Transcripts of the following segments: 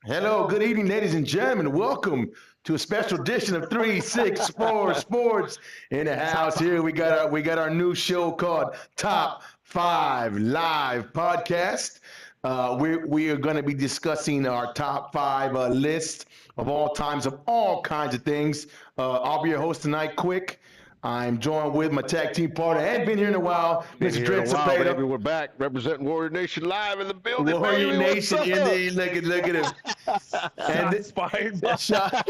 Hello, good evening, ladies and gentlemen. Welcome to a special edition of 364 Sports in the house. Here we got our new show called Top Five Live Podcast. We are going to be discussing our top five list of all times of all kinds of things. I'll be your host tonight, Quick. I'm joined with my tag team partner, and been here in a while, Been Mr. here in Drake a while, baby. Cepeda. We're back representing Warrior Nation live in the building, Warrior baby. What's Nation up? in the look at him. And Shots fired. shot.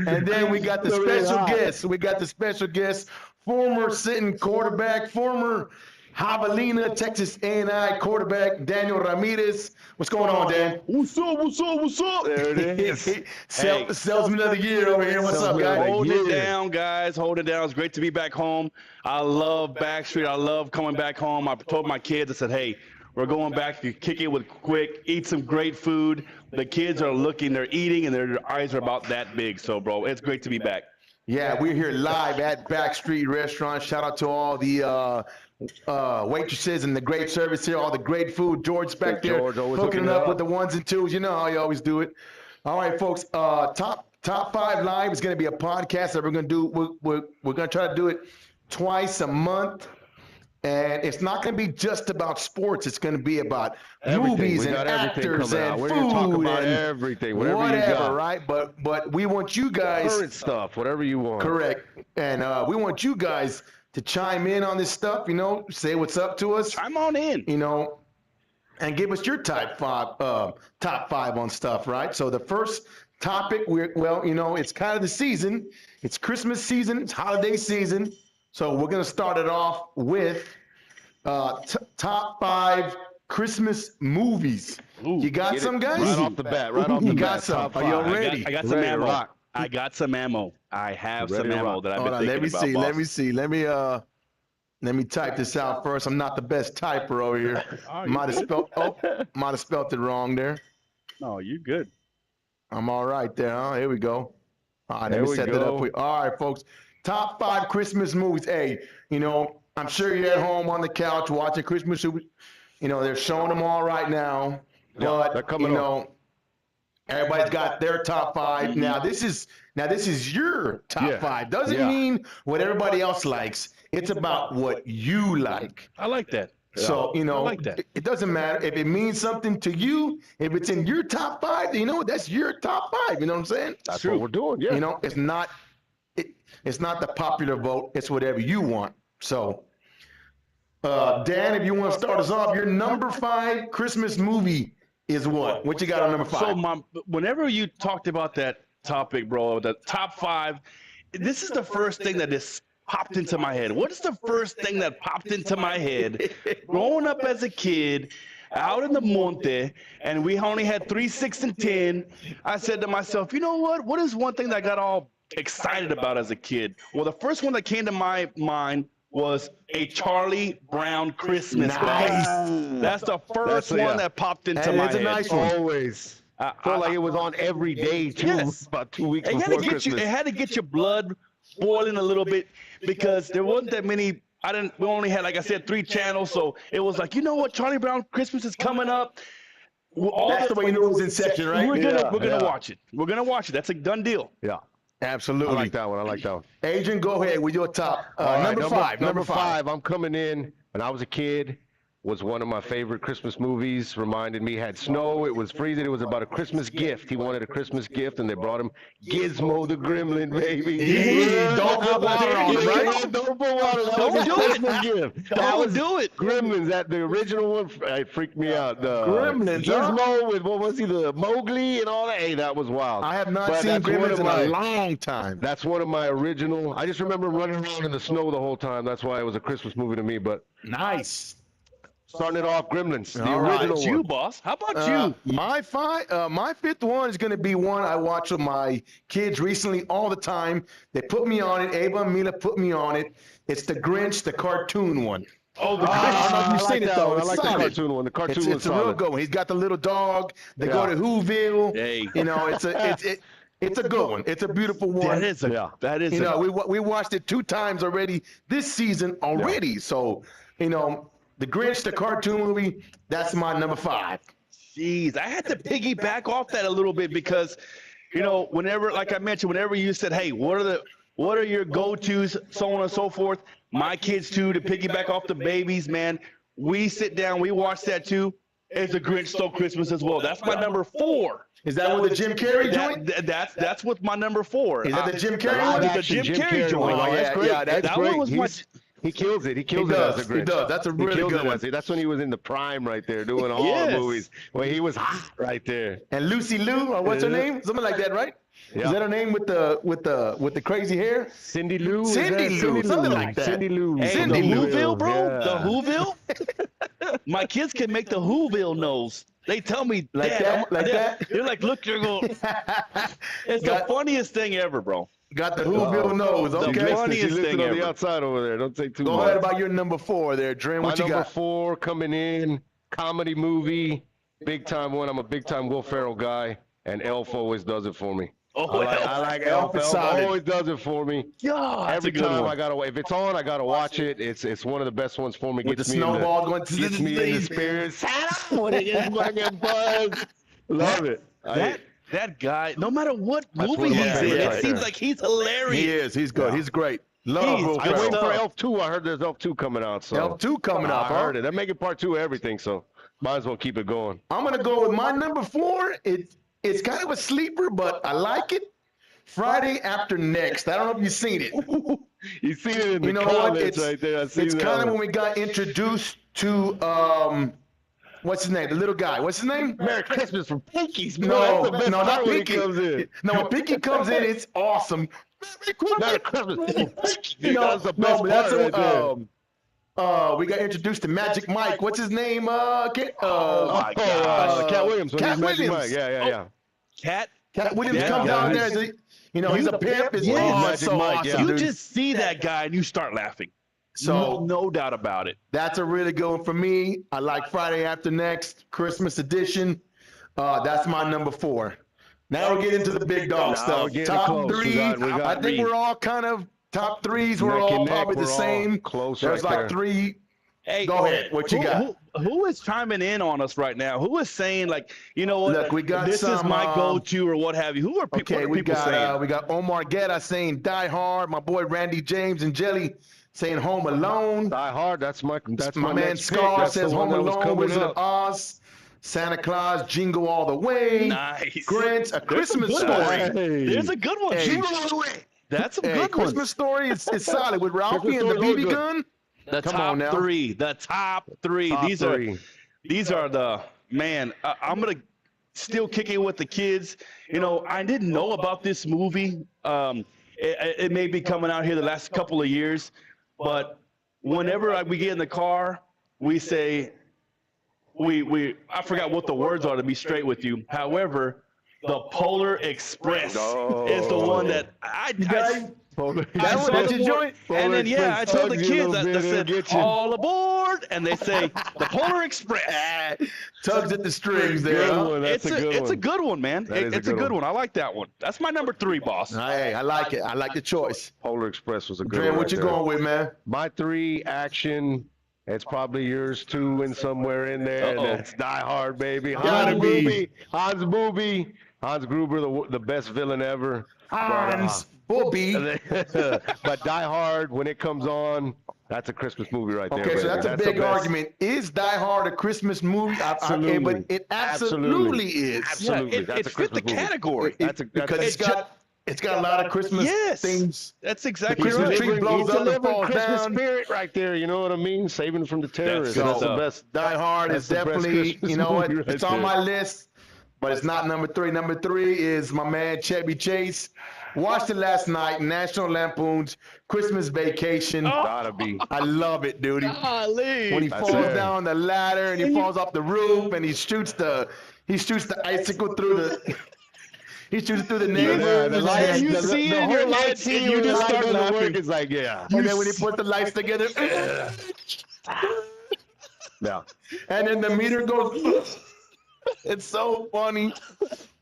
And then we got the special guest. We got the special guest, former sitting quarterback, former Javelina, Texas A&I quarterback, Daniel Ramirez. What's going on, Dan? What's up? What's up? What's up? There it is. Salesman of the year over here. What's up, Salesman of guys? the Hold year. it down, guys. Hold it down. It's great to be back home. I love Backstreet. I love coming back home. I told my kids, I said, hey, we're going back to kick it with Quick, eat some great food. The kids are looking, they're eating, and their eyes are about that big. So, bro, it's great to be back. Yeah, we're here live at Backstreet Restaurant. Shout out to all the waitresses and the great service here, all the great food. George's back there George always hooking hooking it it up up. with the ones and twos. You know how you always do it. All right, folks. Top five live is going to be a podcast that we're going to do. We're going to try to do it twice a month. And it's not going to be just about sports. It's going to be about Everything. movies We and got everything actors coming out. and We're gonna talk food about and everything, whatever you whatever, got. right? But we want you guys. Current stuff, whatever you want. Correct. And we want you guys to chime in on this stuff, say what's up to us, I'm on in. and give us your top five on stuff, right? So the first topic, it's kind of the season. It's Christmas season. It's holiday season. So we're going to start it off with top five Christmas movies. You got Get some, it guys? right off the bat. Right off You the got bat. some. Top Are you five. ready? I got some Ready to ammo. rock. I got some ammo. I have Ready some to ammo rock. that I've Hold been on, thinking about, boss. let me see. Let me type this out first. I'm not the best typer over here. Oh, Might have spelled it wrong there. No, you good. I'm all right there, huh? Here we go. All right, let There me we set that go. up for you. All right, folks. Top five Christmas movies. Hey, I'm sure you're at home on the couch watching Christmas movies. They're showing them all right now. Yeah, they're But coming on. everybody's got their top five. Now this is your top Yeah. five. Doesn't Yeah. mean what everybody else likes. It's about what you like. I like that. So, I like that. it doesn't matter if it means something to you. If it's in your top five, that's your top five. You know what I'm saying? That's True. what we're doing. Yeah. It's not the popular vote. It's whatever you want. So, Dan, if you want to start us off, your number five Christmas movie is what? What you got on number five? So, whenever you talked about that topic, bro, the top five, this is the first thing that just popped into my head. What is the first thing that popped into my head growing up as a kid out in the monte, and we only had 3, 6, and 10? I said to myself, you know what? What is one thing that I got all excited about as a kid? Well, the first one that came to my mind was a Charlie Brown Christmas. Nice. That's the first That's- yeah. one that popped into That my is a head. nice one. Always. Felt like it was on every day, too. Yes. About 2 weeks It had, before to get Christmas. it had to get your blood boiling a little bit because there wasn't that many. We only had, like I said, 3 channels, so it was like, you know what, Charlie Brown Christmas is coming up. That's the way you knew it was Inception, right? We're gonna Yeah. watch it. We're gonna watch it. That's a done deal. Yeah. Absolutely. I like that one. I like that one. Adrian, go ahead with your top. All right, number five. Number five. I'm coming in. When I was a kid, was one of my favorite Christmas movies. Reminded me, had snow. It was freezing. It was about a Christmas gift. He wanted a Christmas gift, and they brought him Gizmo the Gremlin, baby. Don't put water on him, right? Don't put water. That Don't was a do it. Christmas gift. That Don't was do it. Gremlins. That the original one. It freaked me out. The Gremlins, huh? Gizmo with what was he? The Mowgli and all that. Hey, that was wild. I have not But seen that's one Gremlins of in my- a long time. That's one of my original. I just remember running around in the snow the whole time. That's why it was a Christmas movie to me. But Nice. starting it off, Gremlins, the All right. original It's one. you, boss. How about you? My fifth one is going to be one I watch with my kids recently all the time. They put me on it. Ava and Mila put me on it. It's the Grinch, the cartoon one. Oh, the I don't know if I you've like seen it that though. one. I It's like the solid. cartoon one. The cartoon It's was a real solid. good one. He's got the little dog. They go Yeah. to Whoville. Hey. It's a good one. It's a beautiful one. That is a. Yeah. That is. You know, a, we watched it 2 times already this season already. So, the Grinch, the cartoon movie, that's my number 5. Jeez, I had to piggyback off that a little bit because, whenever, like I mentioned, whenever you said, "Hey, what are your go-tos, so on and so forth," my kids too, to piggyback off the babies, man. We sit down, we watch that too. It's a Grinch Stole Christmas as well. That's my number 4. Is that with the Jim Carrey joint? That's with my number 4. Is that the Jim Carrey Live one? the action Jim Carrey joint. one. Oh, That's yeah, great. yeah, That's that great. one was my. He kills it. He kills He it does. as a He Grinch. does. That's a He really kills good it one. as That's when he was in the prime right there, doing all Yes. the movies. When he was hot right there. And Lucy Liu, or what's her name? Something like that, right? Yeah. Is that her name with the crazy hair? Cindy Lou. is Cindy that Lou, something like that. Cindy Lou. Hey, Cindy the Lou. Whoville, bro. Yeah. The Whoville. My kids can make the Whoville nose. They tell me Like Dad, that? Like that? They're like, look, you're going. It's Got- the funniest thing ever, bro. Got the Whoville nose. The Okay. funny- funniest She lifted thing on the ever. outside over there. Don't take too Go much. ahead about your number 4 there, Dren. My What you number got? 4 coming in, comedy movie, big time one. I'm a big time Will Ferrell guy, and Elf always does it for me. Oh, I like Elf Elf. is Elf solid. always does it for me. yeah, that's Every a good time one. if it's on, I gotta watch it. It's one of the best ones for me. With the Gets me in snowball going. gets me in the spirit. Santa when it gets fucking buzz. Love it. That guy, no matter what That's movie one of my he's in, favorites it right seems there. like he's hilarious. He is. He's good. Yeah. He's great. Love He's Will good I'm waiting Ferrell. for stuff. Elf 2. I heard there's Elf 2 coming out. So Elf 2 coming up. I huh? heard it. They're making part 2 of everything, so might as well keep it going. I'm gonna go with my number 4. It's kind of a sleeper, but I like it. Friday After Next. I don't know if you've seen it. You see it in the You know what? comments right there. I see It's that kind of one. when we got introduced to what's his name? The little guy. What's his name? Merry Christmas from Pinky's. bro. No, That's the best no, part not when he Pinky. comes in. No, when Pinky comes in, it's awesome. Merry Christmas. No, That's the no, best but that's part right there. we got introduced to Magic Mike. What's his name? my gosh. Cat Williams. When Cat he's Magic Williams. Mike. Yeah. Cat, Cat Williams Yeah, comes down yeah. there. He's a pimp. It's Yes. it's Magic so Mike, awesome, yeah. you dude. just see that guy and you start laughing. So no doubt about it. that's a really good one for me. I like Friday After Next, Christmas edition. That's my number 4. Now we're getting into the big dog Now stuff. we're getting Top close. We 3. got I think three. we're all kind of top 3s. We're Neck all and neck, probably the we're all same. close There's right like there. 3. Hey, Go ahead. What you got? Who is chiming in on us right now? Who is saying like, you know what? Look, we got this is some, my go-to or what have you? Who are people? Okay, what are people saying? we got Omar Guetta saying Die Hard. My boy Randy James and Jelly saying Home Alone. Die Hard. That's my My man next pick. Scar That's the says one Home that was Alone, coming Wizard up. of Oz, Santa Claus, Jingle All the Way, Nice. Grinch, A Christmas good Story. ones. Hey. There's a good one. Hey. Jingle all the way. That's a Hey, good one. Christmas Story is solid with Ralphie and the Christmas Story's BB good. gun. The Come top on now. 3. The top 3. Top These 3. are the man. I'm gonna still kick it with the kids. I didn't know about this movie. It may be coming out here the last couple of years, but whenever we get in the car, we say I forgot what the words are to be straight with you. However, the Polar Express is the one that I That one saw that the you board, joined? and then I told the tugs you a kids little that bit, said it'll get you. all aboard, and they say the Polar Express. Tugs at the strings there. Good huh? one. That's a good It's a one. good one, man. That is It's a good one. I like that one. That's my number 3, boss. Hey, I like it. I like the choice. Polar Express was a good Dre, one. what right you there. going with, man? My 3 action. It's probably yours too, and somewhere in there. And Uh-oh. it's Die Hard, baby. Gotta be. Hans Booby. Hans Gruber, the best villain ever. Hans Booby. But Die Hard, when it comes on, that's a Christmas movie right there. Okay, so baby. that's a the big best. argument. Is Die Hard a Christmas movie? Absolutely. But it absolutely is. Absolutely. Yeah, That's it a fit the Christmas movie. category. Because it's got a lot of Christmas Yes. things. That's exactly Christmas right. tree blows He's up and delivering falls Christmas down. spirit right there. You know what I mean? Saving from the terrorists. good That's the stuff. best. Die Hard That's is the best definitely, Christmas you know what? movie right It's on there. my list, but it's not number 3. Number 3 is my man Chevy Chase. Watched it last night. National Lampoon's Christmas Vacation. Gotta be. I love it, dude. Golly. When he That's falls it. down the ladder and he falls off the roof and he shoots the icicle through the he shoots it through the Yeah, neighbors. the lights, you the, see the it in whole your light head, scene and you when the just light start doesn't laughing. work, it's like, yeah. And then when he puts the lights together, Yeah. and then the meter goes. It's so funny.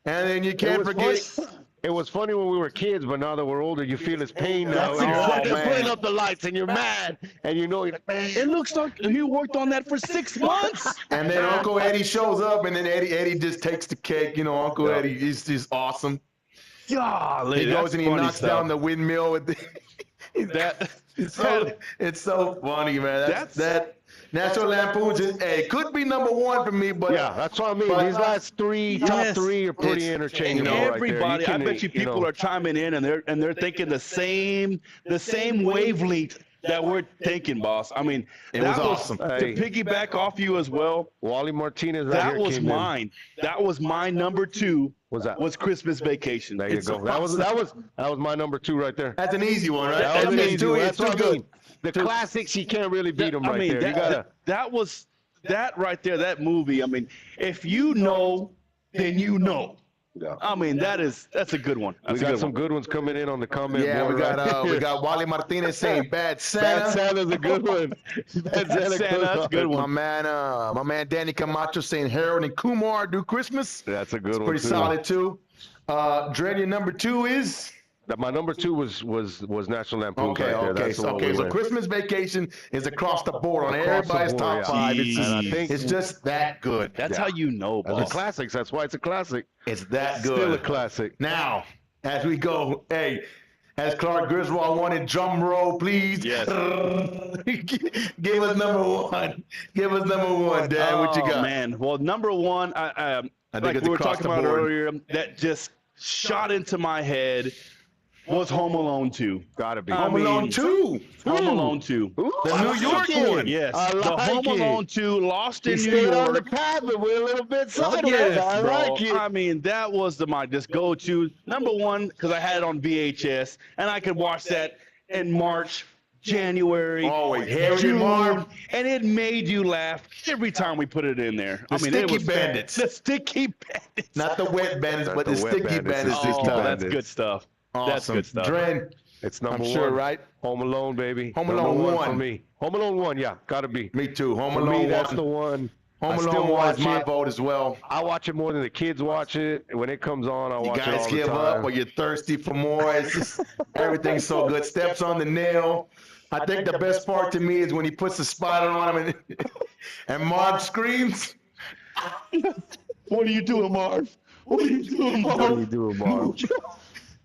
And then you can't was forget. It was funny when we were kids, but now that we're older, you feel his pain now. That's And you're exactly- fucking putting up the lights, and you're mad, and you know you're like, man. It looks like he worked on that for 6 months. And then Uncle Eddie shows up, and then Eddie just takes the cake. You know, Uncle Eddie is just awesome. Golly, He goes that's and he funny knocks stuff. down the windmill with the. It's so funny, man. That National Lampoon's could be number one for me, but Yeah, that's what I mean. But- These last top Yes. three are pretty It's- interchangeable Everybody, right there. I bet you people are chiming in and they're thinking the same wavelength that we're thinking, boss. I mean, It that was awesome. Hey. To piggyback off you as well, Wally Martinez. Right that here was came in. mine. That was my number 2. What's that? Was Christmas Vacation. There you It's go. That was my number 2 right there. that's an easy one, right? That was an That's easy too, one. it's That's too what I good. mean. The classics, you can't really beat them right there. You gotta. That was that right there. That movie. I mean, if you know, then you know. Yeah. I mean, that's a good one. We That's a got good some one. good ones coming in on the comment Yeah, board. we got right we here. got Wally Martinez saying Bad Santa. Bad Santa's a good one. Bad Santa, that's a good one. My man Danny Camacho saying Harold and Kumar do Christmas. That's a good one. Pretty too. solid too. Dren, your number 2 is My number 2 was National Lampoon. okay. Right there. Okay, That's the one we so went. Christmas Vacation is across the board on Across the everybody's board, top yeah. 5. Jeez. And I think It's just that good. That's how you know, Those are boss. classics. That's why it's a classic. It's that good. Still a classic. Now, as we go, as Clark Griswold wanted, drum roll, please. Yes. Give us number 1. Give us number 1, Dan. What you got? Oh, man. Well, number 1, I think like it's we were across talking the about board. earlier, that just shot into my head was Home Alone 2. Gotta be. Home Alone 2. Home Alone 2. Ooh, The I New like York it. one. Yes. I The like Home it. Alone 2, Lost He in New stayed on the York. path, but we're a little bit sideways. Yes, I bro. like it. I mean, that was my just go-to. Number 1, because I had it on VHS, and I could watch that in March, January, Always. Harry June, Marv. and it made you laugh every time we put it in there. The it Sticky was Bandits. The Sticky Bandits. Not the wet bandits, Not but the the wet sticky bandits, bandits the this sticky time. That's bandits. good stuff. Awesome. That's good stuff. Dren, It's number I'm 1. sure, right? Home Alone, baby. Home Number Alone 1. for me. Home Alone 1, yeah, gotta be. Me too. Home For me, Alone that's 1. the one. Home I still Alone 1 watch is my it. vote as well. I watch it more than the kids watch it. When it comes on, I You watch it guys all the give time. up or you're thirsty for more. It's just everything's so good. Steps on the nail. I think the best part to me is when he puts the spider on him and Marv screams. What are you doing, Marv? What are you doing, What are you Marv? doing, Marv?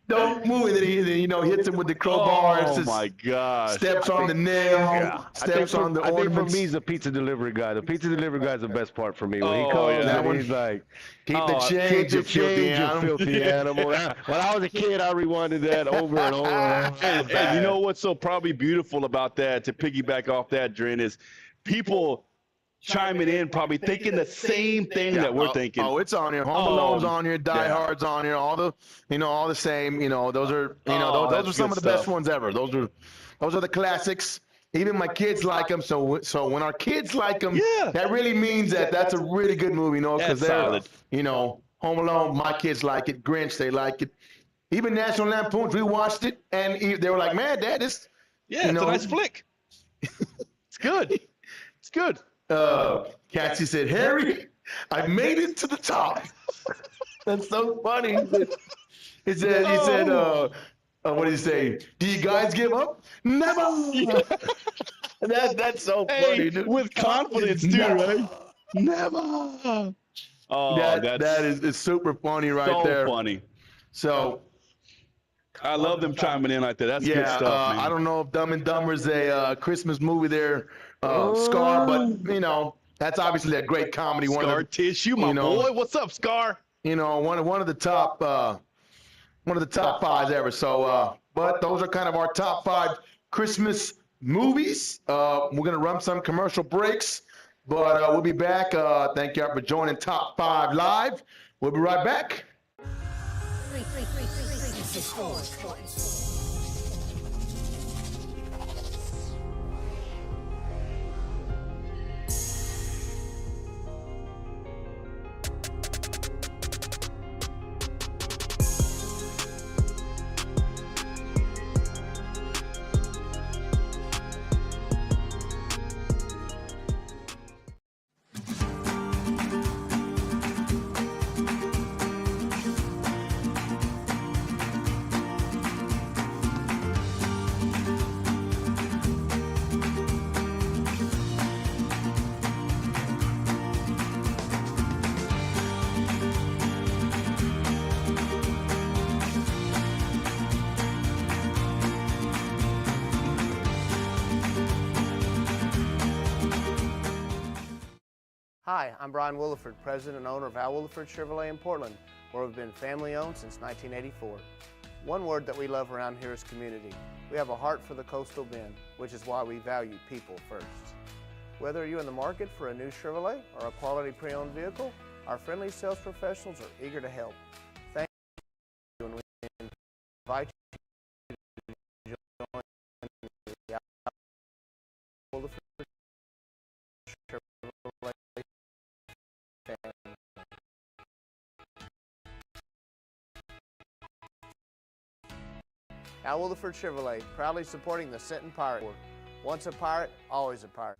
Don't move, and then he hits him with the crowbar. It's Oh just my gosh. steps on the nail, I steps on the I think for ornaments. me, he's the pizza delivery guy. The pizza delivery guy is the best part for me. When he Oh, comes yeah. That and one- he's like, Keep Oh, the change, you filthy change, you animal. filthy animal. When I was a kid, I rewinded that over and over. And you know what's so probably beautiful about that, to piggyback off that, Dren, is people chiming in probably thinking the same thing that we're thinking. Oh, it's on here. Home Alone's on here. Die Hard's on here. All the same. Those are, those are that's some good of the best stuff. ones ever. Those are the classics. Even my kids like them. So when our kids like them, Yeah. that really means that's a really good movie, because That's they're, solid. Home Alone. My kids like it. Grinch, they like it. Even National Lampoons, we watched it, and they were like, "Man, Dad, this." Yeah, it's a nice flick. It's good. It's good. Cassie said, "Harry, I made it to the top." That's so funny. He said, what did he say? Do you guys give up? Never. That's so funny, Hey, dude. with confidence too, Never. right? Never. Oh, That is it's super funny right so there. funny. So I love them chiming in like that. That's good yeah, stuff, man. I don't know if Dumb and Dumber's a Christmas movie there, Scar, but that's obviously a great comedy. One Scar of the, Tissue, my boy. What's up, Scar? one of the top fives ever. So, but those are kind of our top 5 Christmas movies. We're gonna run some commercial breaks, but we'll be back. Thank you for joining Top 5 Live. We'll be right back. 3, 4, 4. Hi, I'm Brian Williford, president and owner of Al Williford Chevrolet in Portland, where we've been family owned since 1984. One word that we love around here is community. We have a heart for the Coastal Bend, which is why we value people first. Whether you're in the market for a new Chevrolet or a quality pre-owned vehicle, our friendly sales professionals are eager to help. Thank you, and we invite you to join the Al Williford Chevrolet family. Al Williford Chevrolet, proudly supporting the Sinton Pirate Corps. Once a pirate, always a pirate.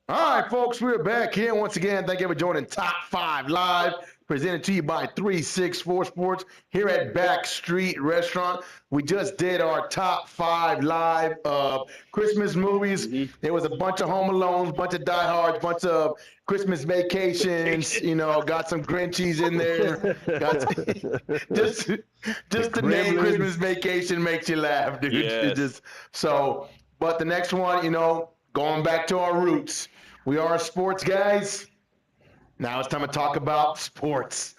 All right, folks, we're back here once again. Thank you for joining Top 5 Live, presented to you by 364 Sports here at Backstreet Restaurant. We just did our Top 5 Live Christmas movies. There was a bunch of Home Alones, bunch of Die Hards, bunch of Christmas Vacations. You know, got some Grinchies in there. Just the name Christmas Vacation makes you laugh, dude. Yes. But the next one, you know, going back to our roots. We are sports guys. Now it's time to talk about sports.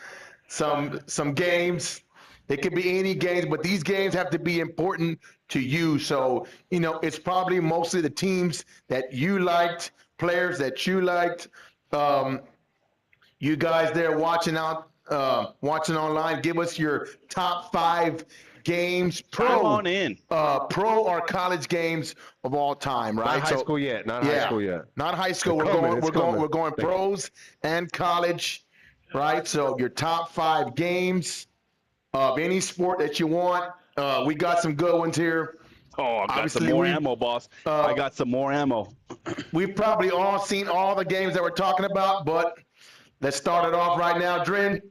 Some games. It could be any games, but these games have to be important to you. So, you know, it's probably mostly the teams that you liked, players that you liked. You guys there watching online, give us your top 5 games, Come on in. pro or college games of all time, right? Not high school yet. Not high school yet. Not high school. It's We're going coming. pros and college, right? So your top 5 games of any sport that you want. We got some good ones here. Oh, I got Obviously, some more we- ammo, boss. I got some more ammo. We've probably all seen all the games that we're talking about, but let's start it off right now, Drin.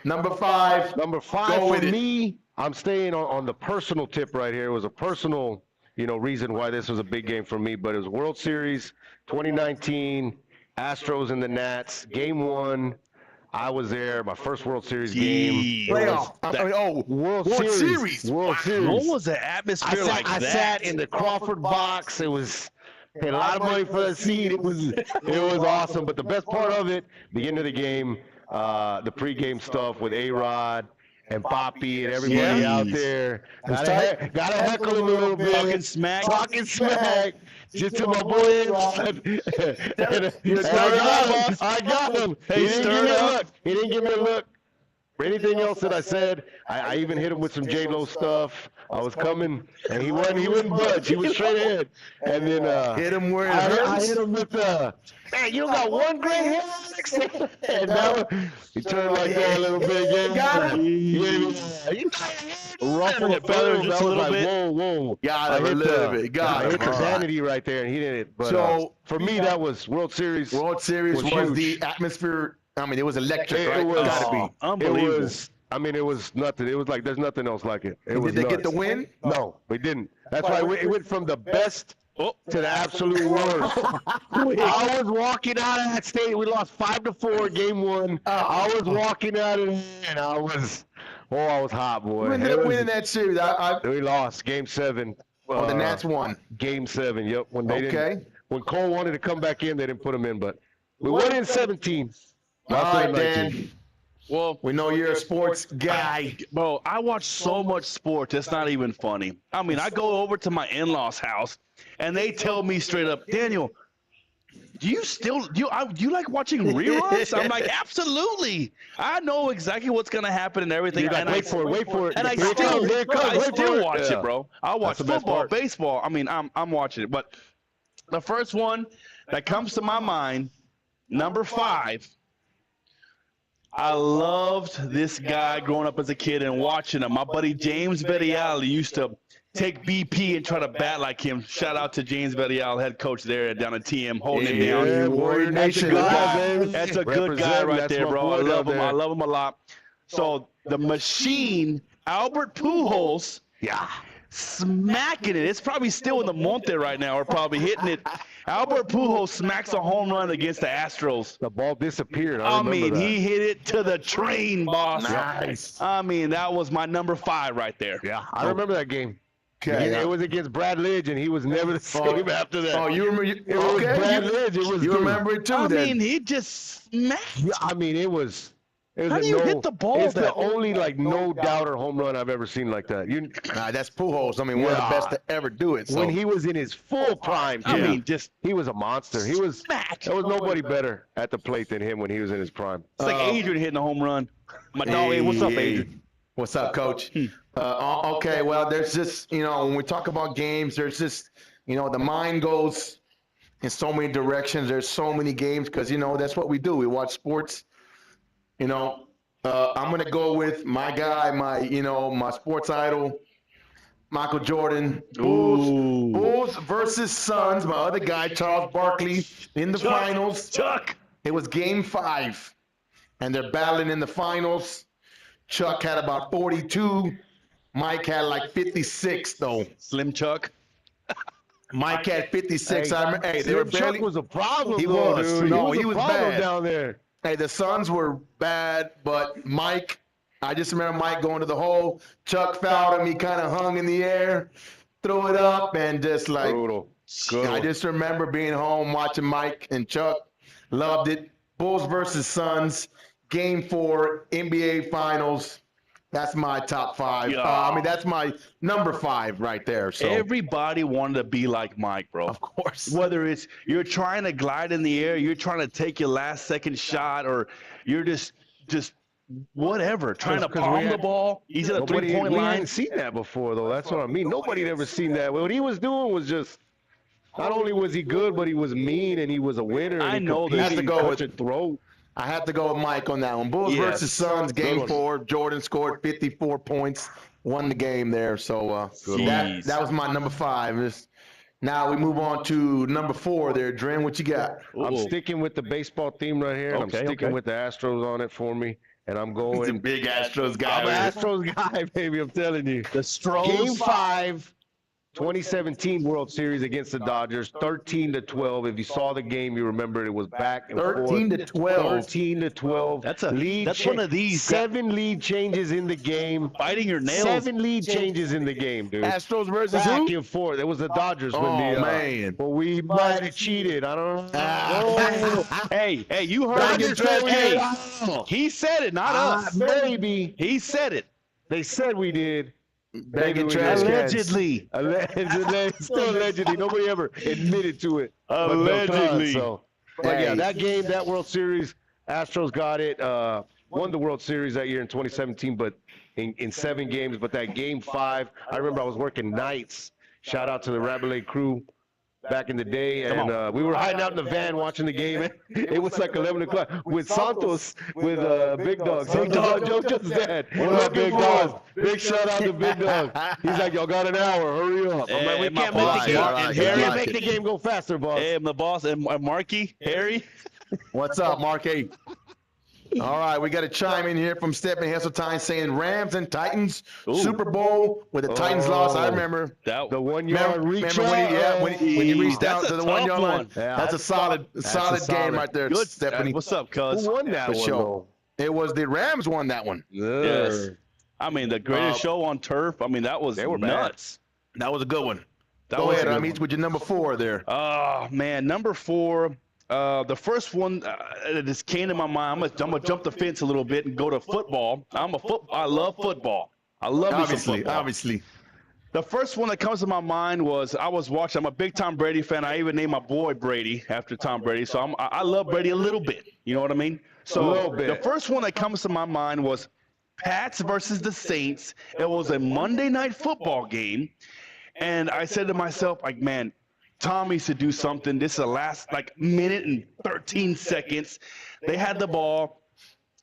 Number 5. Number 5 Go for with it. me, I'm staying on the personal tip right here. It was a personal, reason why this was a big game for me, but it was World Series 2019, Astros and the Nats, Game 1. I was there, my first World Series game. Playoff. World Series. World Wow. Series. What was the atmosphere like I that? sat in the Crawford box. It was paid a lot of money for the seat. It was awesome. But the best part of it, beginning of the game, the pregame stuff with A-Rod and Poppy and everybody out there. Gotta heckle him a little bit. Talking smack. Talking smack. Just to my boy inside. I got him. Hey, He didn't give stir me it a up. look. He didn't give me a look. For anything else that I said, I even hit him with some J-Lo stuff. I was coming, and he wouldn't budge. He was straight ahead. And then Hit him where it I hurts. hit him with man, you got one gray hair, Alex. And now he turned like that a little bit. Yeah, Got him. Ruffle the feathers just a little bit. Whoa. Got him a little bit. Got I him. hit the All right. vanity right there, and he did it. But So- for me, that was World Series. World Series was huge. the atmosphere. I mean, it was electric, It right? was- Gotta be. Unbelievable. It was nothing. It was like there's nothing else like it. It was Did they get nuts. the win? No, we didn't. That's why it went from the best Oh, to the absolute worst. I was walking out of that stadium. We lost 5-4, game 1. I was walking out of there, and I was hot, boy. Who ended It up was- winning that series? We lost game 7. The Nats won. Game 7. Yep. When they Okay. didn't, when Cole wanted to come back in, they didn't put him in. But we won in 17. All Not right, 19. Dan. well, We know you're a sports guy. bro, I watch so much sports. It's not even funny. I mean, I go over to my in-laws' house, and they tell me straight up, Daniel, do you like watching reruns? I'm like, absolutely. I know exactly what's gonna happen and everything. You're like, and wait for it. And I Here it still, comes, here it comes, I wait for still it. watch Yeah. it, bro. I watch That's the best football, part. baseball. I mean, I'm watching it. But the first one, that comes to my mind, number 5. I loved this guy growing up as a kid and watching him. My buddy James Bettial used to take BP and try to bat like him. Shout out to James Bettial, head coach there down at TM, holding it down. Yeah, Warrior That's a Nation. good Live. guy. That's a good guy Represent, right that's there, my bro. I boy love down him. I there. love him a lot. So the machine, Albert Pujols, Yeah. smacking it. It's probably still in the monte right now, or probably hitting it. Albert Pujols smacks a home run against the Astros. The ball disappeared. I remember mean, that. he hit it to the train, boss. Nice. I mean, that was my number 5 right there. Yeah, I remember that game. Okay. It was against Brad Lidge, and he was never the same after that. Oh, you remember? It was Brad Lidge. It was You dude. remember it too? I then. mean, he just smacked. Yeah, I mean, it was. How do you hit the ball It's the that- only no doubter home run I've ever seen like that. Nah, that's Pujols. I mean, one of the Yeah. best to ever do it. So. When he was in his full prime, I too. mean, just He was a monster. He was. smacked. There was nobody better at the plate than him when he was in his prime. It's like Adrian hitting a home run. My dog, hey, what's up, Adrian? What's up, Coach? Okay, well, there's just, when we talk about games, there's just, the mind goes in so many directions. There's so many games because, that's what we do. We watch sports. I'm going to go with my guy, my sports idol, Michael Jordan. Bulls versus Suns. My other guy, Charles Barkley, in the finals. Chuck. It was game 5, and they're battling in the finals. Chuck had about 42. Mike had like 56, though. Slim Chuck. Mike had 56. I remember, they were Chuck barely. was a problem. He though, was. dude. No, he he was was a problem bad. down there. Hey, the Suns were bad, but Mike, I just remember Mike going to the hole. Chuck fouled him. He kind of hung in the air, threw it up, and just like, Brutal. I just remember being home watching Mike and Chuck. Loved it. Bulls versus Suns, game 4, NBA Finals. That's my top 5. Yeah. That's my number 5 right there. So Everybody wanted to be like Mike, bro. of course. Whether it's you're trying to glide in the air, you're trying to take your last second shot, or you're just whatever, trying to 'Cause we palm the had- ball. He's at a Nobody, 3-point we line. hadn't seen that before, though. That's what I mean. Nobody had ever seen that. What he was doing was just. Not only was he good, but he was mean and he was a winner. And I he know competed, that. Has to he go touched with- a throw. I have to go with Mike on that one. Bulls Yes. versus Suns, Good game one. 4. Jordan scored 54 points, won the game there. So Jeez. that was my number 5. Now we move on to number 4 there. Dren, what you got? I'm Ooh. sticking with the baseball theme right here. and Okay, I'm sticking okay. with the Astros on it for me. And I'm He's a going. big Astros guy. I'm an Astros guy, baby. I'm telling you. The Stros. Game 5, 2017 World Series against the Dodgers, 13-12. If you saw the game, you remember it was back and 13 to 12. 13-12. That's a- lead. that's one of these- 7 lead changes in the game. Biting your nails. 7 lead changes in the game, dude. Astros versus Back who? and forth. It was the Dodgers when Oh, the man. But we might have cheated. I don't know. Hey, you heard Dodgers it. said we Hey, did. he said it, not us. Maybe He said it. they said we did. Begging we trash did. cans. Allegedly. Allegedly, still allegedly. Nobody ever admitted to it. but they'll Allegedly. So, but Hey. yeah, that game, that World Series, Astros got it. Won the World Series that year in 2017, but in 7 games. But that game 5, I remember I was working nights. Shout out to the Rabelais crew back in the day, and we were hiding out in the van watching the game. It was like 11 o'clock with Santos, with Big Dog. Santos, Jojo's dad. What up, Big Dog? Big shout out to Big Dog. He's like, y'all got an hour. Hurry up. I'm like, we Hey, my can't boss. make the game. All right, We I can't like make it. the game go faster, boss. Hey, I'm the boss. And Marky, Harry. What's up, Mark 8? All right, we got a chime in here from Stephen Heseltine saying Rams and Titans Super Bowl with the Titans loss. I remember. That, The 1 yard Remember, reach when he reached That's out a to the tough 1 yard line? one. Yeah. That's a solid a game solid. right there, good. Stephanie. What's up, cuz? Who won that For one, sure. It was the Rams won that one. though? Yes. I mean, the greatest show on turf. I mean, that was They were bad. nuts. That was a good one. That Go was a ahead, good Amit, one. with your number 4 there. Oh man, number 4. The first one that just came to my mind. I'm gonna jump the fence a little bit and go to football. I love football. I love me some football. Obviously. The first one that comes to my mind was I was watching. I'm a big Tom Brady fan. I even named my boy Brady after Tom Brady. So I love Brady a little bit. You know what I mean? So A little bit. the first one that comes to my mind was Pats versus the Saints. It was a Monday night football game, and I said to myself, like, man, Tom used to do something. This is the last minute and 13 seconds. They had the ball.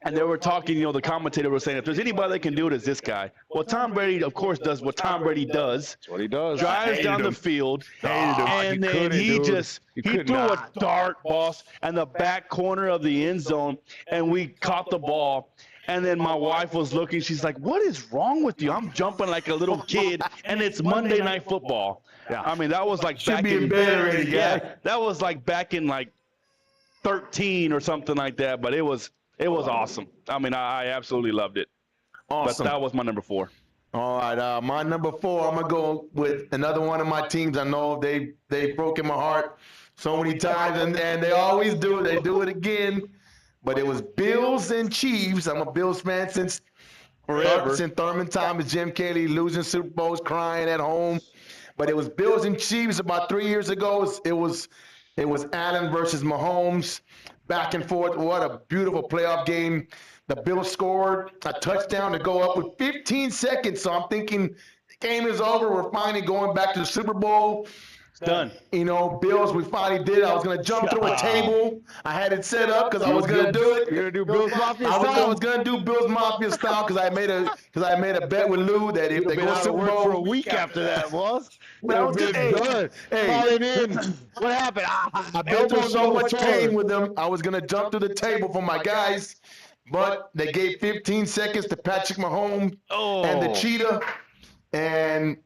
And they were talking, the commentator was saying, if there's anybody that can do it, it's this guy. Well, Tom Brady, of course, does what Tom Brady does. That's what he does. Drives down the field, and then he threw a dart, boss, and the back corner of the end zone, and we caught the ball. And then my wife was looking. She's like, what is wrong with you? I'm jumping like a little kid, and it's Monday Night Football. Yeah. I mean, that was like Should back be in in bed already, yeah, guy. that was like back in 13 or something like that. But it was awesome. I mean, I absolutely loved it. Awesome. But that was my number 4. All right, my number 4, I'm gonna go with another one of my teams. I know they've broken my heart so many times, and they always do it. They do it again. But it was Bills and Chiefs. I'm a Bills fan since Forever. Since Thurman Thomas, Jim Kelly losing Super Bowls, crying at home. But it was Bills and Chiefs about 3 years ago. It was Allen versus Mahomes, back and forth. What a beautiful playoff game. The Bills scored a touchdown to go up with 15 seconds. So I'm thinking the game is over. We're finally going back to the Super Bowl. It's done. Bills, we finally did it. I was going to jump through a table. I had it set up because I was going to do it. You're gonna do Bills Mafia I style? was going to do Bills Mafia style because I made a bet with Lou that if they Been go out of Super work Bowl for a week after that, boss. Well, hey, Done. hey. Calling in. What happened? I've been through so much pain with them. I was going to jump through the table for my guys, but they gave 15 seconds to Patrick Mahomes and the Cheetah, and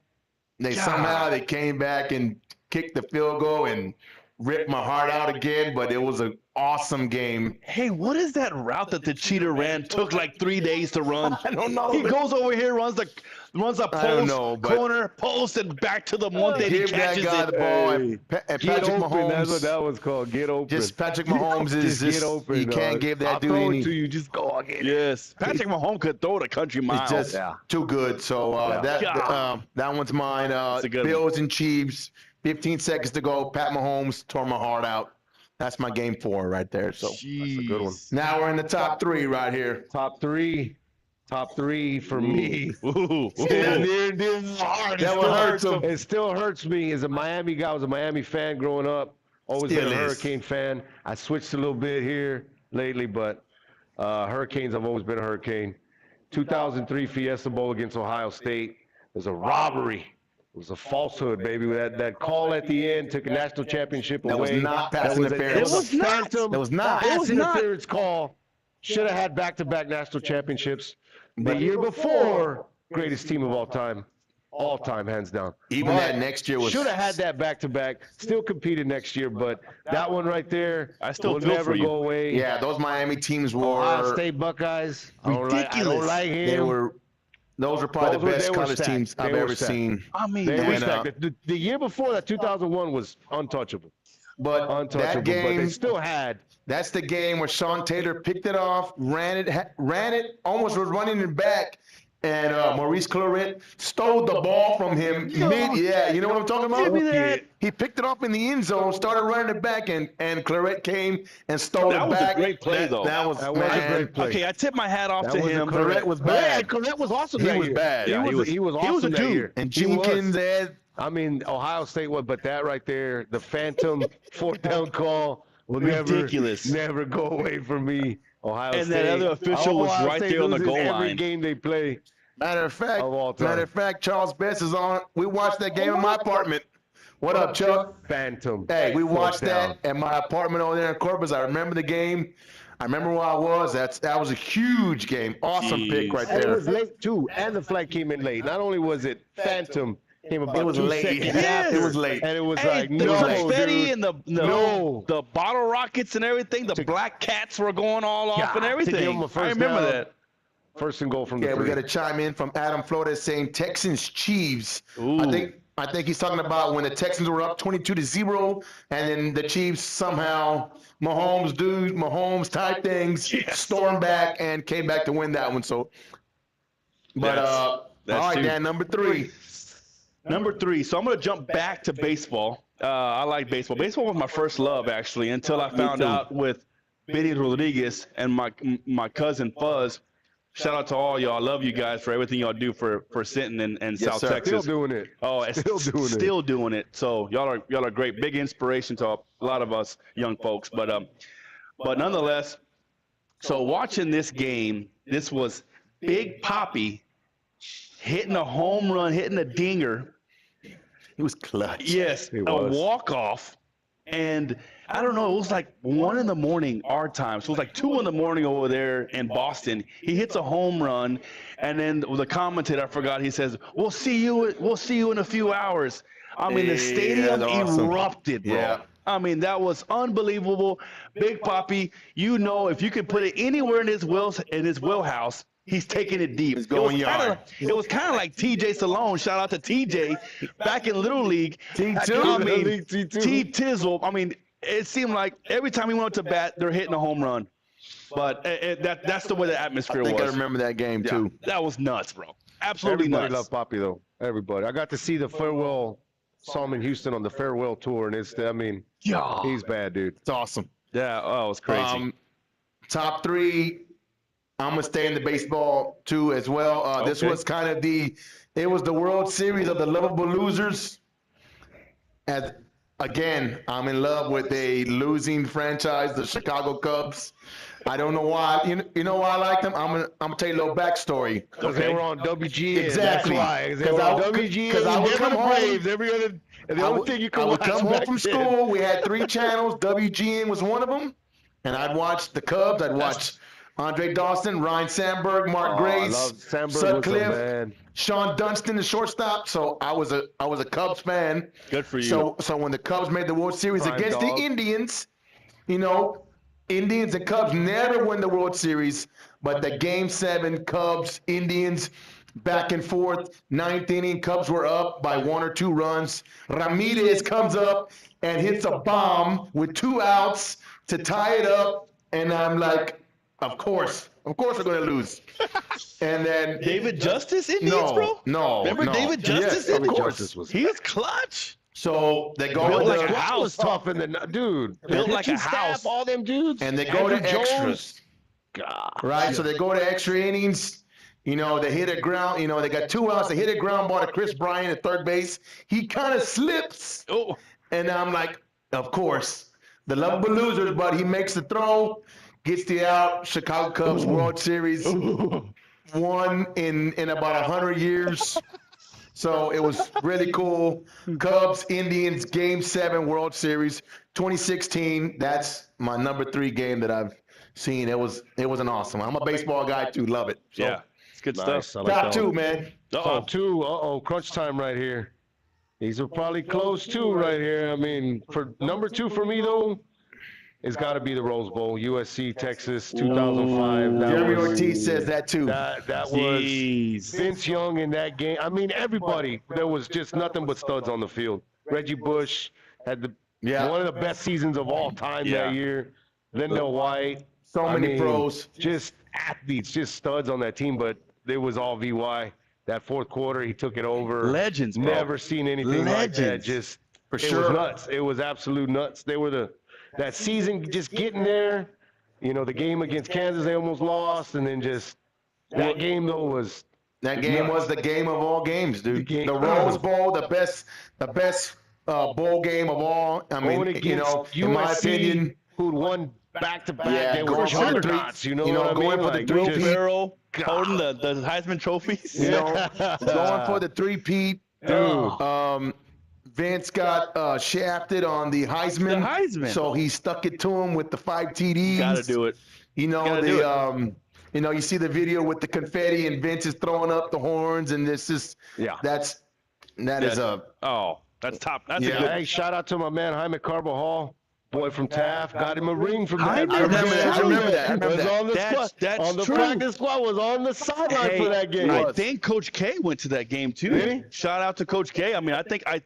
somehow they came back and kicked the field goal and ripped my heart out again. But it was an awesome game. Hey, what is that route that the Cheetah ran? Took 3 days to run. I don't know. He goes over here, runs a I don't know, post, but- corner, post, and back to the one that he Give that catches guy it. the ball, Hey, and Get Patrick open. Mahomes. That's what that was called. Get open. Just Patrick Mahomes is Just just get open. you can't dog. give that I'll dude throw any. it to you. Just go again. Yes, Patrick Mahomes could throw it a country mile. It's just Yeah. too good. So that one's mine. That's a good Bills and Chiefs. 15 seconds to go. Pat Mahomes tore my heart out. That's my game 4 right there. So That's a good one. now we're in the top 3 right here. Top three for me. Ooh. This is hard. That one hurts him. It still hurts me. As a Miami guy, I was a Miami fan growing up. Always Still been a is. Hurricane fan. I switched a little bit here lately, but Hurricanes, I've always been a Hurricane. 2003 Fiesta Bowl against Ohio State. It was a robbery. It was a falsehood, baby. That call at the end took a national championship away. That was not pass That was interference. a It was not. phantom. That was not. It Pass was not. interference call. Should have had back-to-back national championships. The year before, greatest team of all time, hands down. Even that next year was. Should have had that back-to-back. Still competed next year, but that one right there, I still will feel never for you. go away. Yeah, those Miami teams Ohio were. State Buckeyes. I don't Ridiculous. like him. They were. Those were probably Those the were- best they were college stacked. teams They I've were ever stacked. seen. I mean, They And, were stacked. The year before that, 2001 was untouchable. But Untouchable. that But they game, still had. that's the game where Sean Taylor picked it off, ran it, almost was running it back, and Maurice Claret stole the ball from him mid. Yeah, you know what I'm talking about? Give me that. He picked it up in the end zone, started running it back, and Claret came and stole That it was a back. great play, though. That was That was a man, great play. Okay, I tip my hat off That to was a him. Claret was Yeah, bad. Correct was awesome He that was year. bad. Yeah, he was he was awesome a that dude. year. And He was. Jenkins had. I mean, Ohio State was, but that right there, the phantom fourth down call will Ridiculous. never go away from me. Ohio And State. that other official was Ohio right State there on the loses goal every line. game they play. Matter of fact, Of all time. Charles Best is on. We watched that game in my apartment. What up, Chuck? Phantom. Hey, we watched Fourth down. that at my apartment over there in Corpus. I remember the game. I remember where I was. That was a huge game. Awesome pick right And it there. was late too, and the flag came in late. Not only was it phantom, came about It was 2 late. seconds Yes. after, It was late. and it was Hey, like the no, confetti dude. and No. the bottle rockets and everything, the black cats were going all off and to give everything. him a I first remember down. that. First and goal from the Yeah, we 3. got to chime in from Adam Flores saying Texans Chiefs. Ooh. I think he's talking about when the Texans were up 22-0, and then the Chiefs somehow Mahomes type things, stormed back and came back to win that one. So, but That's all right, two. Dan, number 3. Number 3. So I'm going to jump back to baseball. I like baseball. Baseball was my first love, actually, until I found out with Benny Rodriguez and my cousin Fuzz Shout out to all y'all. I love you guys for everything y'all do for Sinton and South sir. Texas. Still doing it. Oh, it's still doing it. So y'all are great, big inspiration to a lot of us young folks. But nonetheless, so watching this game, this was Big Papi hitting a home run, hitting a dinger. He was clutch. Yes, He a was. walk-off. And I don't know, it was like 1 a.m. our time. So it was like 2 a.m. over there in Boston. He hits a home run, and then the commentator, I forgot, he says, We'll see you in a few hours. I mean, the Yeah, stadium that's awesome. erupted, bro. Yeah. I mean, that was unbelievable. Big Papi, you know, if you could put it anywhere in his wheelhouse, he's taking it deep. He's going yard. It was kind of like TJ Salone. Shout out to TJ back in Little League. T2? I mean, T2. T Tizzle. I mean, it seemed like every time he went to bat, they're hitting a home run. But that's the way the atmosphere I think was. I remember that game Yeah, too. that was nuts, bro. Absolutely Everybody nuts. loved Papi though. Everybody. I got to see the farewell. Saw him in Houston on the farewell tour, and Yeah. he's bad, dude. It's awesome. Yeah. Oh, it was crazy. Top 3. I'm gonna stay in the baseball too as well. This Okay. was kind of it was the World Series of the lovable losers. As again, I'm in love with a losing franchise, the Chicago Cubs. I don't know why. You know why I like them? I'm gonna tell you a little backstory. Because they were on WGN. Exactly. That's why. They 'Cause were I on would- WGN. 'cause I would never come the home- Braves. Every other. And the only thing you could I would watch come home back from then. school. We had 3 channels. WGN was one of them, and I'd watch the Cubs. I'd watch Andre Dawson, Ryan Sandberg, Mark Oh, I Grace, love Sandberg was the Sutcliffe, man. Sean Dunston, the shortstop. So I was a Cubs fan. Good for you. So when the Cubs made the World Series Prime against dog. the Indians, Indians and Cubs never win the World Series, but the Game 7 Cubs Indians back and forth, 9th inning, Cubs were up by 1 or 2 runs. Ramirez comes up and hits a bomb with 2 outs to tie it up, and I'm like, of course we're going to lose. And then David Justice Indians, bro? no. Remember David Justice Yes, of Indians? course. Justice was. He was clutch. So they go Built to like the- a That house. was tough in the dude. Built The like a pitching staff, house. all them dudes. and they go Andrew to Jones. extras. God. Right, so they go to extra innings. They hit a ground. They got 2 outs. They hit a ground ball to Chris Bryant at third base. He kind of slips, Oh, and I'm like, of course, the lovable losers. But he makes the throw, gets the out. Chicago Cubs World Series won in about 100 years. So it was really cool. Cubs Indians Game 7 World Series 2016. That's my number 3 game that I've seen. It was an awesome. I'm a baseball guy too. Love it. So, yeah. It's good Nice. stuff. I like top that 2, one. man. Uh-oh. So 2, crunch time right here. These are probably close too right here. I mean, for number 2 for me though, it's got to be the Rose Bowl, USC Texas 2005. That Jeremy was, Ortiz says that too. that was Jeez. Vince Young in that game. I mean, everybody. There was just nothing but studs on the field. Reggie Bush had one of the best seasons of all time Yeah. that year. Lindell White. So I many mean, pros. just athletes, just studs on that team. But it was all VY. That fourth quarter, he took it over. Legends, bro. Never seen anything like that. Legends. Just For it sure. was nuts. It was absolute nuts. They were that season just getting there. The game against Kansas, they almost lost, and then just that game though was That game was the game of all games, dude. The game- The Rose Bowl, the best bowl game of all. I mean, going against in my USC, opinion, who'd won back-to-back. Yeah, They going were for the three- juggernauts, what I going mean? for the Like, three- Will just- Ferrell God. holding the Heisman trophies. going for the three-peat. Dude. Vince got shafted on the Heisman. The Heisman. So he stuck it to him with the 5 TDs. Gotta do it. Gotta do You see the video with the confetti and Vince is throwing up the horns, and this is Yeah. that is a Oh, that's top. That's Yeah. a good. Hey, shout out to my man Jaime Carbajal, boy from Taft. Got him a ring from that. Jaime, I remember that. I remember that. I remember Was that. on the That's- squad. that's on the true. practice squad. Was on the sideline Hey, for that game. I think Coach K went to that game too. Did he? Shout out to Coach K. I mean,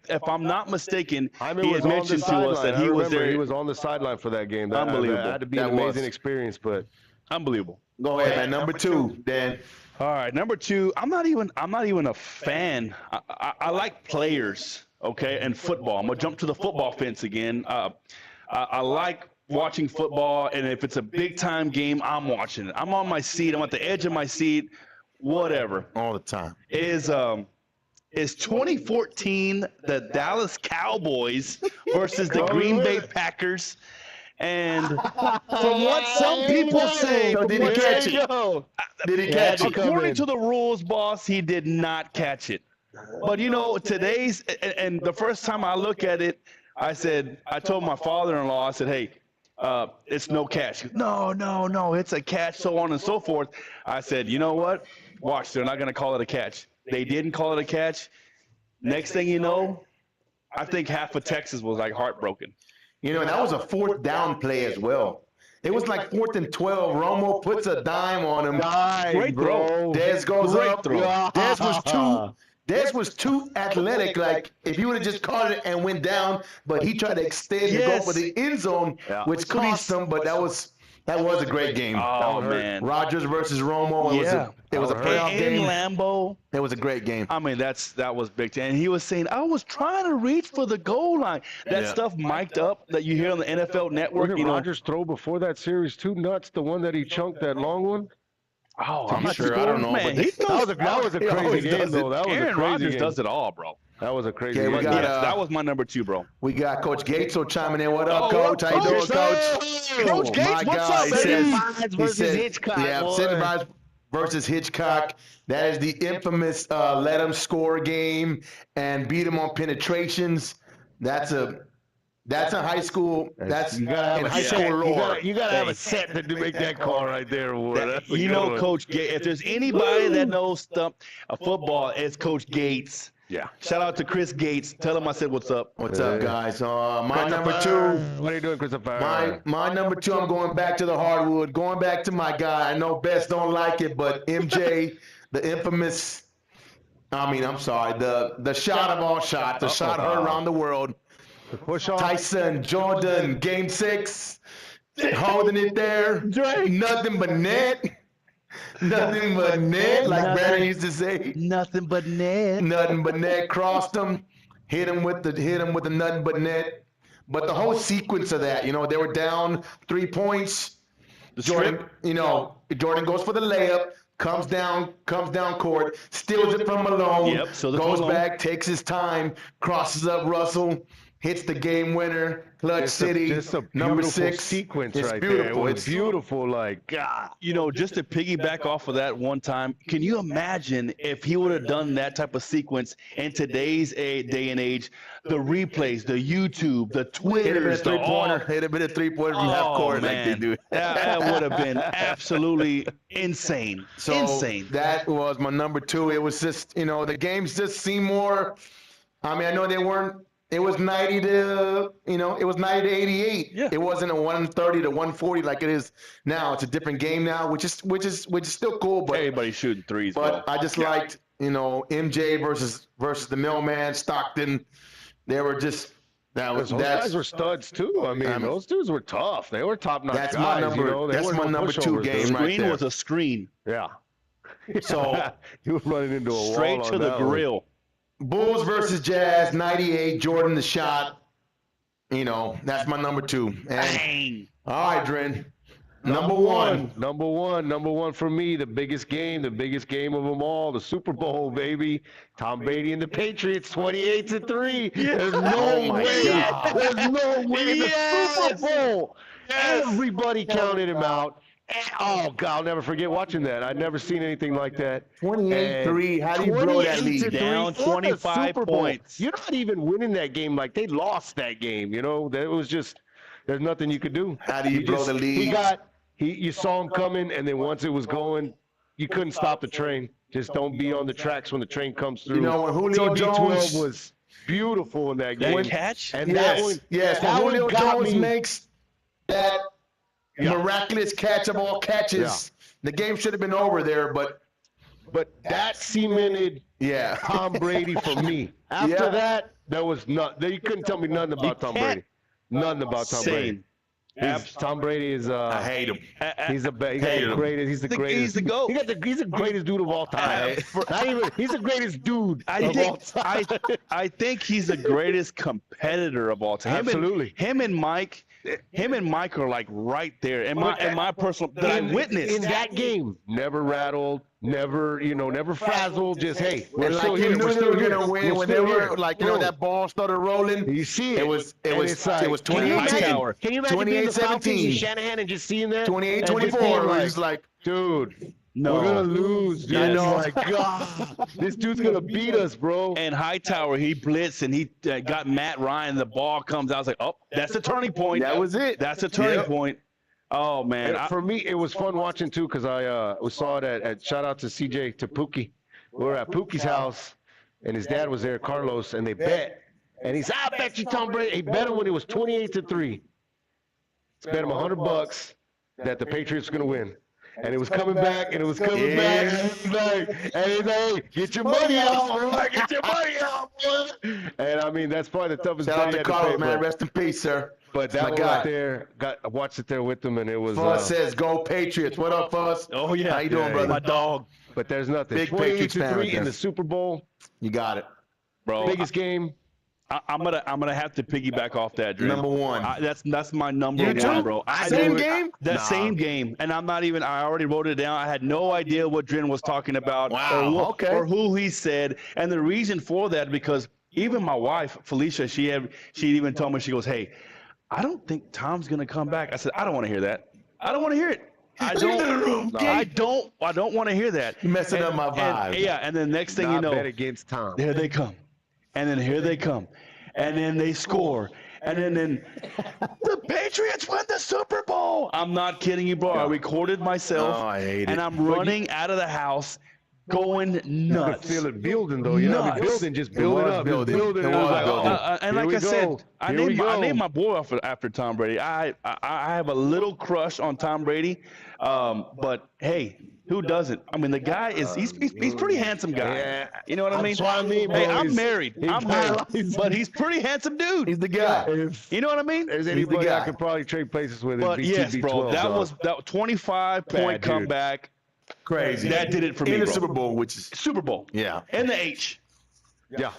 if I'm not mistaken, Jaime he was had on mentioned the to us sideline. that he I was remember there. He was on the sideline for that game. That, Unbelievable. That had to be That an was. amazing experience. But Unbelievable. go ahead, man. Number 2, Dan. All right, number 2. I'm not even a fan. I like players, okay, and football. I'm gonna jump to the football fence again. I like watching football, and if it's a big time game, I'm watching it. I'm on my seat. I'm at the edge of my seat. Whatever. All the time. Is 2014 the Dallas Cowboys versus the Green Bay Packers? And from what some people say, So did he catch it? Did he catch it? according to the rules, boss, he did not catch it. But you know, today's and the first time I look at it, I told my father-in-law, I said, hey, it's no catch. He goes, no, it's a catch, so on and so forth. I said, you know what? Watch, they're not going to call it a catch. They didn't call it a catch. Next thing you know, I think half of Texas was like heartbroken. You know, and that was a 4th down play as well. It was like 4th and 12. Romo puts a dime on him. Great throw. Dez goes Great up. throw. Dez was too athletic. Like, if he would have just caught it and went down, but he tried to extend to go for the end zone, which cost him. But that was a great game. Oh, man. Rodgers versus Romo. It was a playoff In game. Lambeau. It was a great game. I mean, that was big time. And he was saying, I was trying to reach for the goal line. That stuff mic'd up that you hear on the NFL Network. Didn't Rodgers throw before that series too nuts? The one that he chunked, that long one? Oh, I'm not sure. I don't know. Man, But that was a crazy game, though. That was Aaron a crazy Rodgers game. does it all, bro. That was a crazy Okay, we game. got, That was my number 2, bro. We got Coach Gates chiming in. What up, Coach? How you doing, Coach? Coach Gates, My what's guy, up, he baby? says- versus Hitchcock, Yeah, boy. Cincinnati versus Hitchcock. That is the infamous let him score game and beat him on penetrations. That's a high school. That's You gotta have in a high set. school lore. You gotta have a set to make that call right there, boy. That's a You good know, one. Coach Gates. If there's anybody that knows football, it's Coach Gates. Yeah. Shout out to Chris Gates. Tell him I said what's up. What's up, guys? My number 2. What are you doing, Christopher? My number 2, I'm going back to the hardwood, going back to my guy. I know Best don't like it, but MJ, the infamous, I'm sorry, the shot of all shots, the shot heard around the world. Push off. Tyson Jordan, Game 6, holding it there. Nothing but net. Nothing but net, like Brandon used to say. Nothing but net. Nothing but net. Crossed him, hit him with the nothing but net. But the whole sequence of that, they were down 3 points. Jordan goes for the layup, comes down court, steals it from Malone, goes back, takes his time, crosses up Russell, hits the game winner, Clutch City, Just a number beautiful 6. sequence It's right beautiful. there. It was It's beautiful, like, God. You know, just to piggyback off of that one time, can you imagine if he would have done that type of sequence in today's day and age? The replays, the YouTube, the Hit a bit Twitters, of the three-pointer, all. hit a bit of three-pointer from half court like they do. That would have been absolutely insane. So Insane. that was my number 2. It was just, the games just seemed more. I know they weren't. It was 90 to 88. Yeah. It wasn't a 130 to 140 like it is now. It's a different game now, which is still cool. But Everybody's shooting threes, but bro. I just liked MJ versus the Millman, Stockton. They were just Those guys were studs too. I mean, those dudes were tough. They were top-notch That's guys. my number. They That's weren't my no number 2 pushovers, game dude. right Screen there. was a screen. Yeah. So You were running into a wall Straight on to the that one. grill. Bulls versus Jazz, 98. Jordan the shot. That's my number 2. And Bang. all right, Dren. Number 1. Number one for me, the biggest game of them all, the Super Bowl, baby. Tom Brady and the Patriots, 28-3. There's no way. There's no way. The Super Bowl. Everybody counted him out. Oh, God, I'll never forget watching that. I'd never seen anything like that. 28-3. How do you blow that lead? 28-3 Down in the 25 Super Bowl. points. You're not even winning that game. Like, they lost that game, That was just, there's nothing you could do. How do you blow the lead? You saw him coming, and then once it was going, you couldn't stop the train. Just don't be on the tracks when the train comes through. When Julio Jones was beautiful in that game. That catch? And that one, Yes, that when one Julio got Jones me. makes that miraculous catch of all catches, the game should have been over there, but that cemented yeah. Tom Brady for me. After that, there was nothing. You couldn't tell me nothing about Tom Brady. Nothing about Tom Brady. Tom Brady is. I hate him. He's the best. He's Hate the him. greatest. He's the greatest. He's the GOAT. He's the greatest dude of all time. Not even. He's the greatest dude of all time. I think he's the greatest competitor of all time. Absolutely. Him and Mike are like right there. And my personal that I witnessed in that game, never rattled, never frazzled. Just hey, we're And still like here. you knew We're they still were here. gonna win We're when they still were here. like Bro, that ball started rolling. You see it. It was And it's like, 28-10. Can you imagine being the Falcons 28-17. and Shanahan and just seeing that? 28-24. And just being It was like, dude, No. we're gonna lose. Dude. Yes. Oh my God, this dude's gonna beat us, bro. And Hightower, he blitzed and he got Matt Ryan. The ball comes out. I was like, oh, that's the turning point. that was it. That's a turning Yep. point. Oh man, And for me, it was fun watching too because I saw it at shout out to CJ to Pookie. We were at Pookie's house and his dad was there, Carlos, and they bet. And he said, "I bet you Tom Brady." He bet him when it was 28-3. Bet him $100 that the Patriots were gonna win. And it was coming back, and it was coming back, and he's like, hey, get your money out, boy. Get your money out, boy. And I mean, that's probably the toughest Shout out bet to you had to Carlos, pay, man. but- Rest in peace, sir. But that my one guy. right there, I watched it there with them, and it was. Fuss says, "Go Patriots." What up, Fuss? oh yeah, How you doing, brother? My dog, But there's nothing. Big Patriots fan 28-3 right in there. the Super Bowl, You got it. bro. biggest game. I'm gonna have to piggyback off that. Drew. Number one. That's my number You one, too? bro. Same game? That same game, and I'm not even. I already wrote it down. I had no idea what Dren was talking about, Wow, okay. or who he said, and the reason for that because even my wife Felicia, she even told me, she goes, "Hey, I don't think Tom's gonna come back." I said, "I don't want to hear that. I don't want to hear it. I don't. I don't want to hear that." You're messing up my vibe. Yeah, and then next thing you Not know, bet against Tom. here they come. And then here they come. And then they score. And then the Patriots win the Super Bowl. I'm not kidding you, bro. I recorded myself. Oh, I hate and it. I'm running out of the house going You could nuts. feel it building though. You know, Nuts. building, just It building was up, building. just building. It And I was like, building. And here like we I said, go. I Here we named go. my boy after Tom Brady. I have a little crush on Tom Brady. But hey, who doesn't? I mean, the guy is he's pretty handsome guy. Yeah. You know what I mean? That's what I mean, Hey, bro. I'm He's- married. I'm married. But he's pretty handsome dude. He's the guy. If You know what I mean? there's the anybody I guy. could probably trade places with, But it'd be yes, bro, TB12, that dog. was that 25-point Bad dude. comeback. Crazy. That did it for me, In the bro. Super Bowl, which is Super Bowl. yeah. And the H. yeah.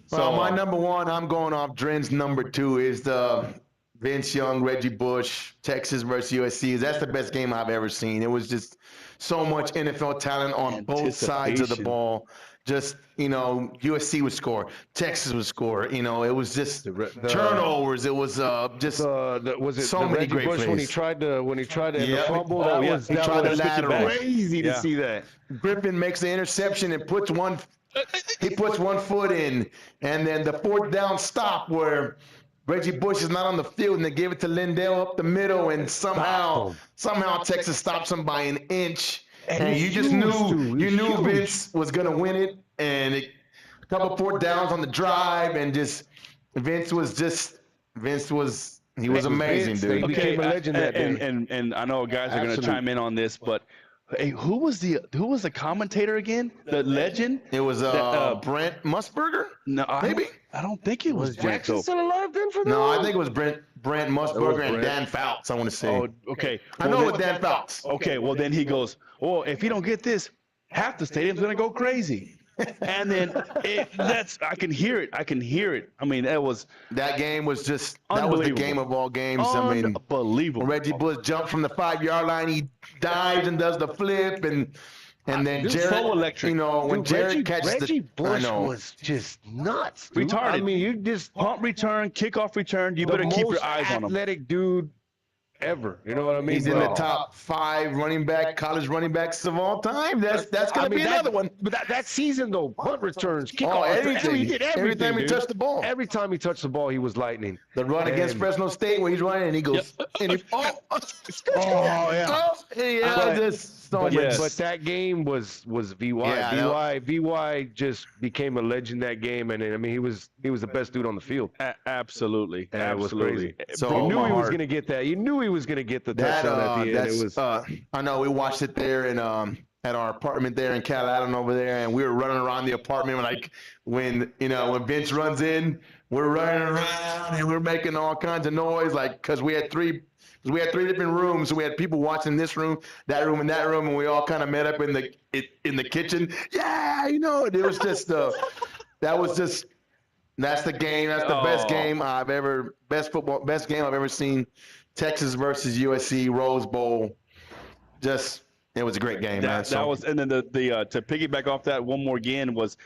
So my number one, I'm going off Dren's number two is the Vince Young, Reggie Bush, Texas versus USC. That's the best game I've ever seen. It was just so much NFL talent on both sides of the Anticipation. ball. Just, USC would score, Texas would score. It was just turnovers. It was just Was it so the many Reggie great Bush when he plays. tried to Yeah. fumble? Oh, That yeah. was He that tried to was lateral. crazy to Yeah. see that. Griffin makes the interception and puts one foot in, and then the fourth down stop where Reggie Bush is not on the field, and they give it to Lindell up the middle, and somehow Texas stops him by an inch, and you just knew Vince was gonna win it, and a couple fourth downs on the drive, and just Vince was amazing, Vince, dude. He became a legend that day. And I know guys are going to Absolutely. chime in on this, but hey, who was the commentator again? The legend? It was Brent Musburger. No, Maybe. I don't think it was Brent. Jackson still alive then for that? No, I think it was Brent Musburger and Brent. Dan Fouts. I want to say. Oh, okay. I know it was Dan Fouts. Okay, well then he goes, well, if you don't get this, half the stadium's gonna go crazy. And then I can hear it. I mean, that was That game was that was the Unbelievable. game of all games. I mean, unbelievable. when Reggie Bush jumped from the 5-yard line, he dives and does the flip, and then Dude, Jared, so electric. when Dude, Jared catches Reggie I Bush know. was just nuts. Dude. Retarded. I mean, you just Punt return, kickoff return. You the better keep most your eyes on him. athletic dude ever. You know what I mean? He's in the bro? top 5 college running backs of all time. That's gonna be another one. But that season though, punt returns, kickoff, Oh, everything. he did Every time he dude. touched the ball. Every time he touched the ball, he was lightning. The run against And- Fresno State where he's running and he goes, and he, yeah. But- just so But, much. Yes. but that game was VY. Yeah, VY just became a legend that game, and I mean he was the best dude on the field. Absolutely. And it was Absolutely. crazy. So You knew my he was heart. gonna get that. You knew he was gonna get the That touchdown at the end. that's It was I know we watched it there in at our apartment there in Cal Allen over there, and we were running around the apartment like when Vince runs in, we're running around and we're making all kinds of noise like because we had three We had 3 different rooms, so we had people watching this room, that room, and that room, and we all kind of met up in the kitchen. Yeah, you know, it was just that's the game. That's the best game best game I've ever seen. Texas versus USC Rose Bowl. It was a great game, man. That was, and then the to piggyback off that one more again was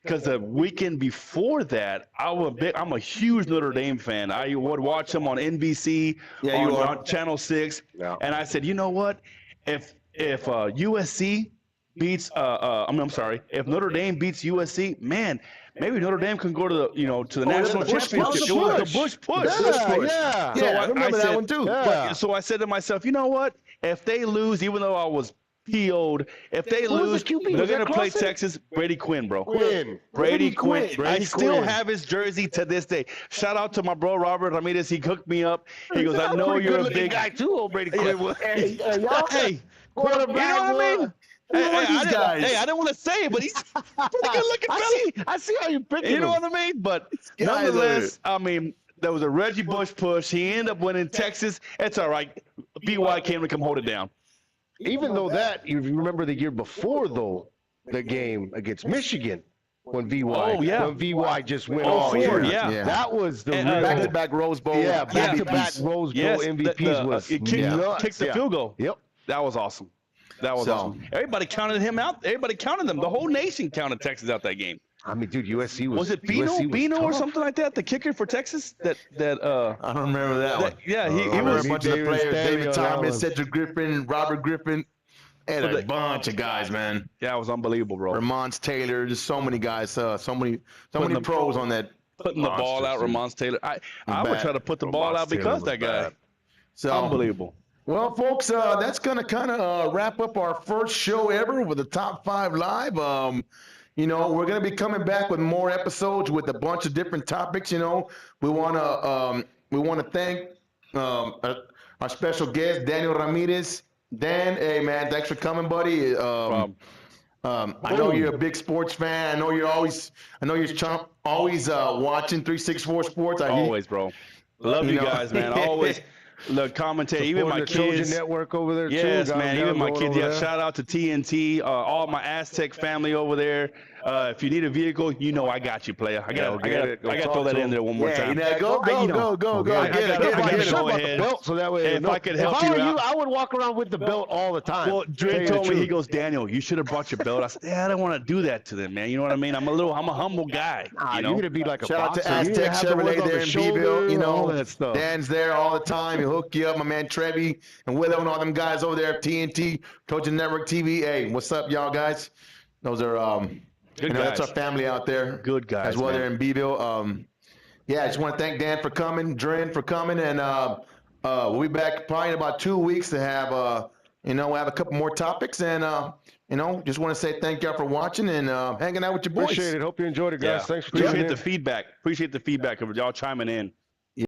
because the weekend before that, I'm a huge Notre Dame fan. I would watch them on NBC, on Channel 6, and I said, you know what? If USC beats, I'm sorry, if Notre Dame beats USC, man, maybe Notre Dame can go to the national championship. The Bush push. Yeah. So I remember that one too. Yeah. So I said to myself, you know what? If they lose, even though I was PO'd, if they lose, QB? they're Was going that to play Clausen? Texas. Brady Quinn, bro. Brady Quinn. I still have his jersey to this day. Shout out to my bro Robert Ramirez. He hooked me up. He goes, I know you're a big guy too, old Brady Quinn was. Hey, you know what I mean? I didn't want to say it, but he's pretty good looking fella. I see how you picking You know him. what I mean? But guys nonetheless, I mean, there was a Reggie Bush push. He ended up winning Texas. It's all right. BY came to come hold it down. Even though that, if you remember the year before, though, the game against Michigan, when VY just went off. Yeah. That was the And, real Back-to-back Rose Bowl. back-to-back Rose Bowl MVPs kicked the field goal. Yep. That was awesome. That was awesome. Everybody counted him out. Everybody counted them. The whole nation counted Texas out that game. I mean, dude, USC Was it Bino or tough. something like that? The kicker for Texas. I don't remember that one. Yeah, He he was was. a bunch of the players: David Stanley, Thomas, Cedric Griffin, Robert Griffin, and a bunch of guys, man. Yeah, it was unbelievable, bro. Ramon Taylor, just so many guys, so many the- pros on that. Putting the ball out, Ramon Taylor. I would Bad. try to put the ball out because that guy. So Unbelievable. Well, folks, that's gonna kind of wrap up our first show ever with the Top 5 Live. We're gonna be coming back with more episodes with a bunch of different topics. We wanna thank our special guest Daniel Ramirez. Dan, hey man, thanks for coming, buddy. I know you're a big sports fan. I know you're always watching 364 Sports. Always, bro. Love you guys, man. Always. The commentator, even my the Trojan kids. Network over there too. Yes, Got man. them Even my going kids. over Yeah, there. shout out to TNT. All my Aztec family over there. If you need a vehicle, I got you, player. I got to throw that in there one more time. Go. I Get it. Go ahead. Belt, so that way, If I could help you out. I would walk around with the belt all the time. Well, Dre told me, he goes, Daniel, you should have brought your belt. I said, I don't want to do that to them, man. You know what I mean? I'm a humble guy. You're gonna be like a Shout out to boxer. You Aztec have to work Chevrolet on there the in shoulder, Beeville. all that stuff. Dan's there all the time. He'll hook you up. My man Trevi and Willow and all them guys over there at TNT, Trojan Network TV. Hey, what's up, y'all guys? Those are Good that's our guys. family out there. Good guys, as well man. there in Beeville. I just want to thank Dan for coming, Dren for coming, and we'll be back probably in about 2 weeks to have we'll have a couple more topics, and just want to say thank y'all for watching and hanging out with your boys. Appreciate it. Hope you enjoyed it, guys. Yeah. Thanks for tuning Appreciate in. the feedback. Appreciate the feedback of y'all chiming in.